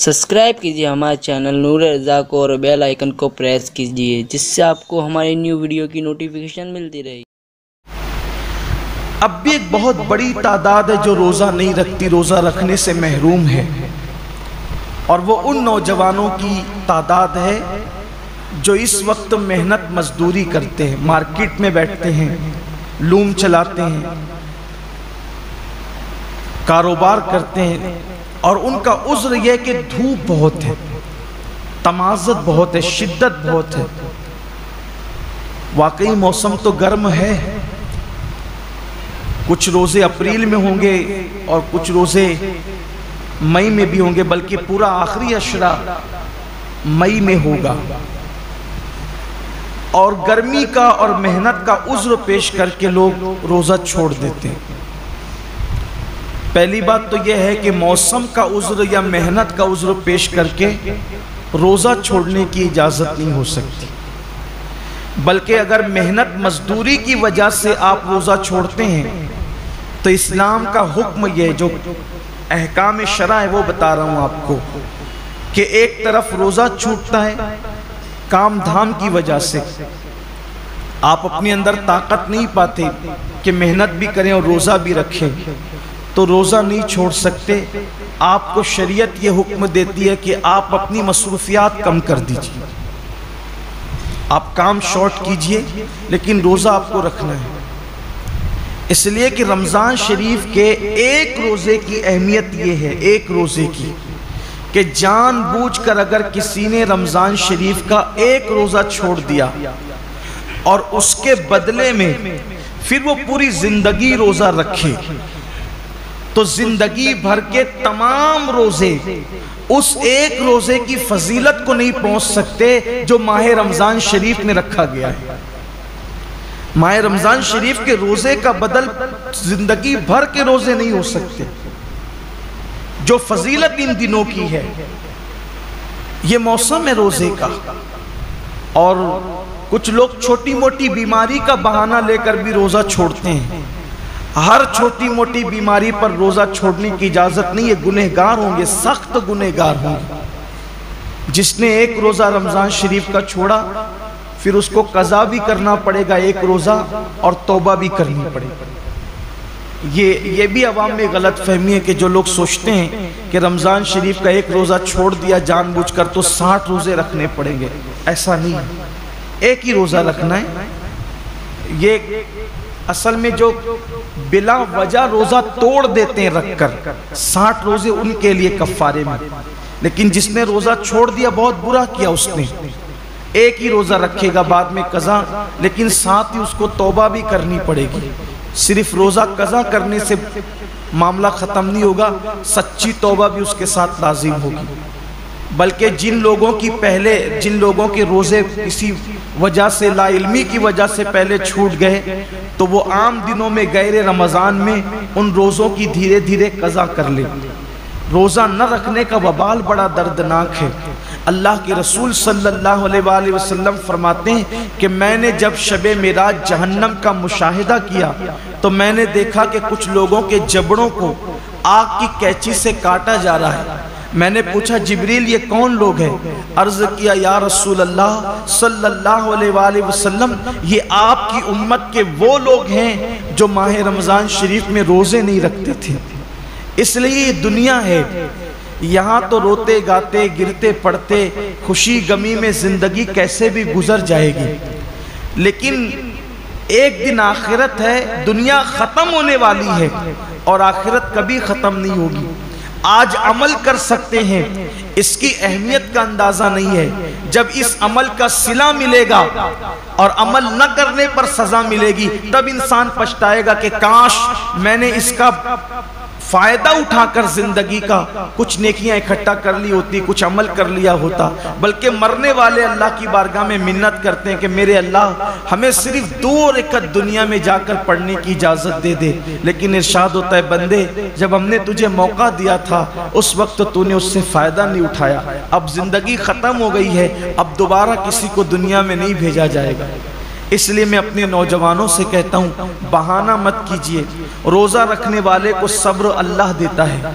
Subscribe کیجیے ہمارے channel نور رضا کو اور بیل آئیکن کو پریس کیجیے جس سے آپ کو ہماری نیو ویڈیو کی نوٹیفیکیشن ملتی رہے۔ اب بھی ایک بہت بڑی تعداد ہے جو روزہ نہیں رکھتی، روزہ رکھنے سے محروم ہے، اور وہ ان نوجوانوں کی تعداد ہے جو اس وقت محنت مزدوری کرتے ہیں، مارکیٹ میں بیٹھتے ہیں، لوم چلاتے ہیں، کاروبار کرتے ہیں، اور ان کا عذر یہ کہ دھوپ بہت ہے، تمازت بہت ہے، شدت بہت ہے۔ واقعی موسم تو گرم ہے، کچھ روزے اپریل میں ہوں گے اور کچھ روزے مئی میں بھی ہوں گے، بلکہ پورا آخری عشرہ مئی میں ہوگا، اور گرمی کا اور محنت کا عذر پیش کر کے لوگ روزہ چھوڑ دیتے ہیں۔ پہلی بات تو یہ ہے کہ موسم کا عذر یا محنت کا عذر پیش کر کے روزہ چھوڑنے کی اجازت نہیں ہو سکتی، بلکہ اگر محنت مزدوری کی وجہ سے آپ روزہ چھوڑتے ہیں تو اسلام کا حکم یہ جو احکام شرع ہے وہ بتا رہا ہوں آپ کو، کہ ایک طرف روزہ چھوٹتا ہے کام دھام کی وجہ سے، آپ اپنے اندر طاقت نہیں پاتے کہ محنت بھی کریں اور روزہ بھی رکھیں، تو روزہ نہیں چھوڑ سکتے۔ آپ کو شریعت یہ حکم دیتی ہے کہ آپ اپنی مصروفیات کم کر دیجئے، آپ کام شارٹ کیجئے، لیکن روزہ آپ کو رکھنا ہے۔ اس لیے کہ رمضان شریف کے ایک روزے کی اہمیت یہ ہے، ایک روزے کی، کہ جان بوجھ کر اگر کسی نے رمضان شریف کا ایک روزہ چھوڑ دیا اور اس کے بدلے میں پھر وہ پوری زندگی روزہ رکھے، تو زندگی بھر کے تمام روزے اس ایک روزے کی فضیلت کو نہیں پہنچ سکتے جو ماہ رمضان شریف میں رکھا گیا ہے۔ ماہ رمضان شریف کے روزے کا بدل زندگی بھر کے روزے نہیں ہو سکتے، جو فضیلت ان دنوں کی ہے۔ یہ موسم ہے روزے کا، اور کچھ لوگ چھوٹی موٹی بیماری کا بہانہ لے کر بھی روزہ چھوڑتے ہیں۔ ہر چھوٹی موٹی بیماری پر روزہ چھوڑنے کی اجازت نہیں ہے، گنہگار ہوں گے، سخت گنہگار ہوں گے۔ جس نے ایک روزہ رمضان شریف کا چھوڑا پھر اس کو قضا بھی کرنا پڑے گا ایک روزہ، اور توبہ بھی کرنی پڑے گا۔ یہ بھی عوام میں غلط فہمی ہے کہ جو لوگ سوچتے ہیں کہ رمضان شریف کا ایک روزہ چھوڑ دیا جان بوجھ کر تو 60 روزے رکھنے پڑیں گے، ایسا نہیں ہے، ایک ہی روزہ رکھنا ہے۔ یہ اصل میں جو بلا وجہ روزہ توڑ دیتے ہیں رکھ کر، 60 روزے ان کے لیے کفارے میں، لیکن جس نے روزہ چھوڑ دیا بہت برا کیا، اس نے ایک ہی روزہ رکھے گا بعد میں قضا، لیکن ساتھ ہی اس کو توبہ بھی کرنی پڑے گی۔ صرف روزہ قضا کرنے سے معاملہ ختم نہیں ہوگا، سچی توبہ بھی اس کے ساتھ لازم ہوگی۔ بلکہ جن لوگوں کے روزے کسی وجہ سے، لا علمی کی وجہ سے پہلے چھوٹ گئے، تو وہ عام دنوں میں غیر رمضان میں ان روزوں کی دھیرے دھیرے قضا کر لیں۔ روزہ نہ رکھنے کا وبال بڑا دردناک ہے۔ اللہ کے رسول صلی اللہ علیہ وآلہ وسلم فرماتے ہیں کہ میں نے جب شب معراج جہنم کا مشاہدہ کیا تو میں نے دیکھا کہ کچھ لوگوں کے جبڑوں کو آگ کی کینچی سے کاٹا جا رہا ہے۔ میں نے پوچھا جبریل یہ کون لوگ ہیں؟ عرض کیا یا رسول اللہ صلی اللہ علیہ وآلہ وسلم یہ آپ کی امت کے وہ لوگ ہیں جو ماہ رمضان شریف میں روزے نہیں رکھتے تھے۔ اس لیے یہ دنیا ہے، یہاں تو روتے گاتے گرتے پڑتے خوشی غمی میں زندگی کیسے بھی گزر جائے گی، لیکن ایک دن آخرت ہے، دنیا ختم ہونے والی ہے اور آخرت کبھی ختم نہیں ہوگی۔ آج عمل کر سکتے ہیں، اس کی اہمیت کا اندازہ نہیں ہے، جب اس عمل کا صلہ ملے گا اور عمل نہ کرنے پر سزا ملے گی تب انسان پچھتائے گا کہ کاش میں نے اس کا فائدہ اٹھا کر زندگی کا کچھ نیکیاں اکٹھا کر لی ہوتی، کچھ عمل کر لیا ہوتا۔ بلکہ مرنے والے اللہ کی بارگاہ میں منت کرتے ہیں کہ میرے اللہ ہمیں صرف 2 رکعت دنیا میں جا کر پڑھنے کی اجازت دے دے، لیکن ارشاد ہوتا ہے بندے جب ہم نے تجھے موقع دیا تھا اس وقت تو نے اس سے فائدہ نہیں اٹھایا، اب زندگی ختم ہو گئی ہے، اب دوبارہ کسی کو دنیا میں نہیں بھیجا جائے گا۔ اس لیے میں اپنے نوجوانوں سے کہتا ہوں بہانہ مت کیجئے، روزہ رکھنے والے کو صبر اللہ دیتا ہے۔